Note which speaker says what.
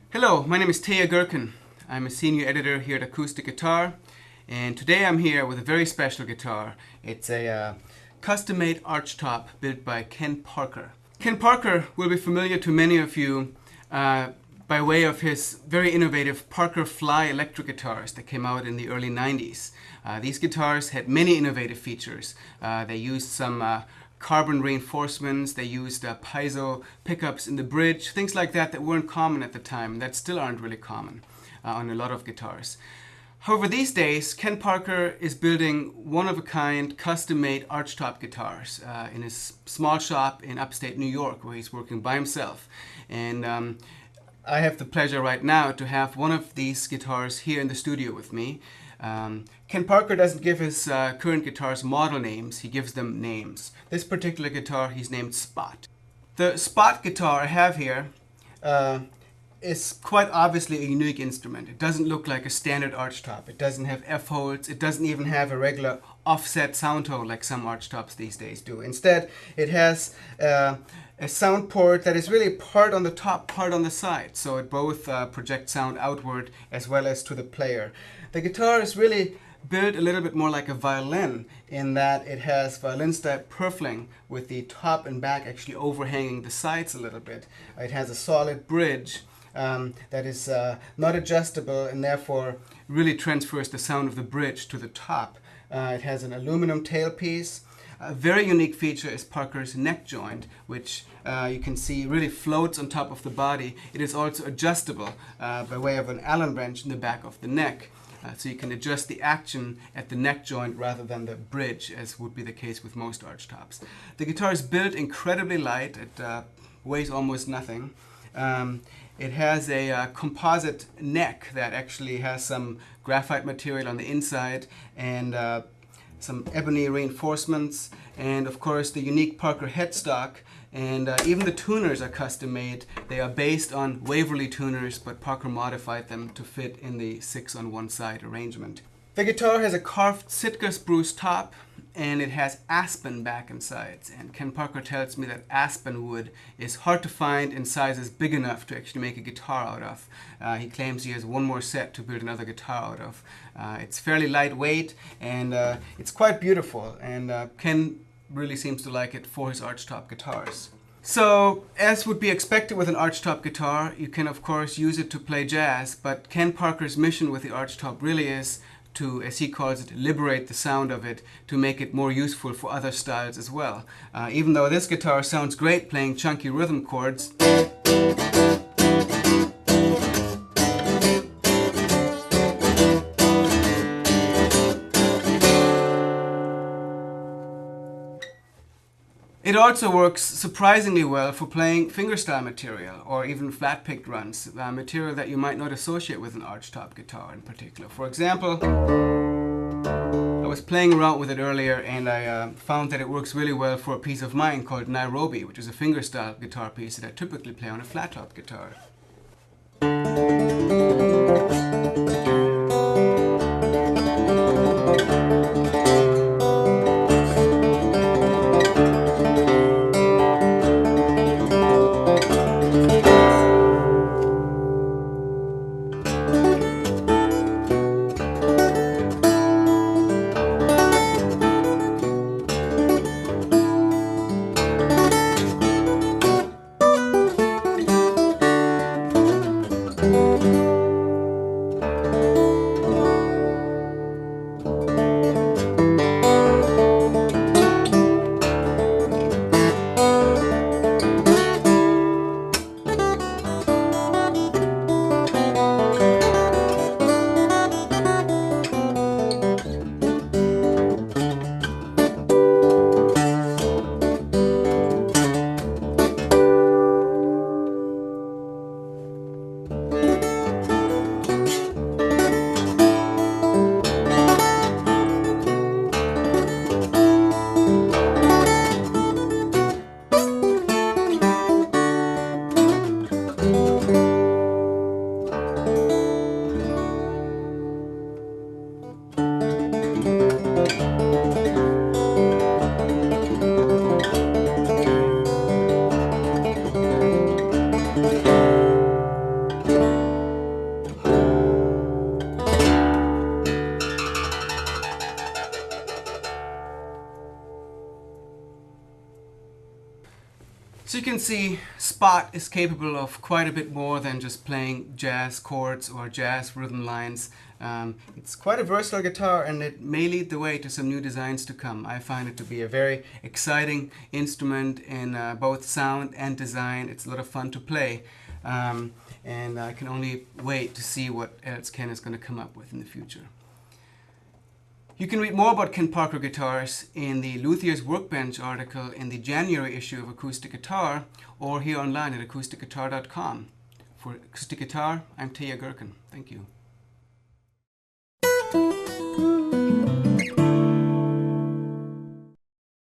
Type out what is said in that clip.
Speaker 1: Hello, my name is Taya Gherkin. I'm a senior editor here at Acoustic Guitar, and today I'm here with a very special guitar. It's a custom-made Archtop built by Ken Parker. Ken Parker will be familiar to many of you by way of his very innovative Parker Fly electric guitars that came out in the early 90s. These guitars had many innovative features. They used some carbon reinforcements, they used piezo pickups in the bridge, things like that weren't common at the time, that still aren't really common on a lot of guitars. However, these days, Ken Parker is building one-of-a-kind, custom-made Archtop guitars in his small shop in upstate New York, where he's working by himself. And I have the pleasure right now to have one of these guitars here in the studio with me. Ken Parker doesn't give his current guitars model names, he gives them names. This particular guitar he's named Spot. The Spot guitar I have here is quite obviously a unique instrument. It doesn't look like a standard Archtop. It doesn't have F-holds. It doesn't even have a regular offset sound hole like some Archtops these days do. Instead, it has a sound port that is really part on the top, part on the side. So it both projects sound outward as well as to the player. The guitar is really built a little bit more like a violin in that it has violin-style purfling with the top and back actually overhanging the sides a little bit. It has a solid bridge that is not adjustable and therefore really transfers the sound of the bridge to the top. It has an aluminum tailpiece. A very unique feature is Parker's neck joint, which you can see really floats on top of the body. It is also adjustable by way of an Allen wrench in the back of the neck. So you can adjust the action at the neck joint rather than the bridge, as would be the case with most Archtops. The guitar is built incredibly light. It weighs almost nothing. It has a composite neck that actually has some graphite material on the inside and some ebony reinforcements, and of course the unique Parker headstock. And even the tuners are custom made. They are based on Waverly tuners, but Parker modified them to fit in the 6-on-1 side arrangement. The guitar has a carved Sitka spruce top, and it has aspen back and sides. And Ken Parker tells me that aspen wood is hard to find in sizes big enough to actually make a guitar out of. He claims he has one more set to build another guitar out of. It's fairly lightweight, and it's quite beautiful. And Ken really seems to like it for his Archtop guitars. So, as would be expected with an Archtop guitar, you can of course use it to play jazz, but Ken Parker's mission with the Archtop really is to, as he calls it, liberate the sound of it to make it more useful for other styles as well. Even though this guitar sounds great playing chunky rhythm chords, it also works surprisingly well for playing fingerstyle material or even flat-picked runs, material that you might not associate with an Archtop guitar in particular. For example, I was playing around with it earlier and I found that it works really well for a piece of mine called Nairobi, which is a fingerstyle guitar piece that I typically play on a flat-top guitar. So you can see Spot is capable of quite a bit more than just playing jazz chords or jazz rhythm lines. It's quite a versatile guitar, and it may lead the way to some new designs to come. I find it to be a very exciting instrument in both sound and design. It's a lot of fun to play, and I can only wait to see what else Ken is going to come up with in the future. You can read more about Ken Parker guitars in the Luthier's Workbench article in the January issue of Acoustic Guitar, or here online at acousticguitar.com. For Acoustic Guitar, I'm Taya Gherkin. Thank you.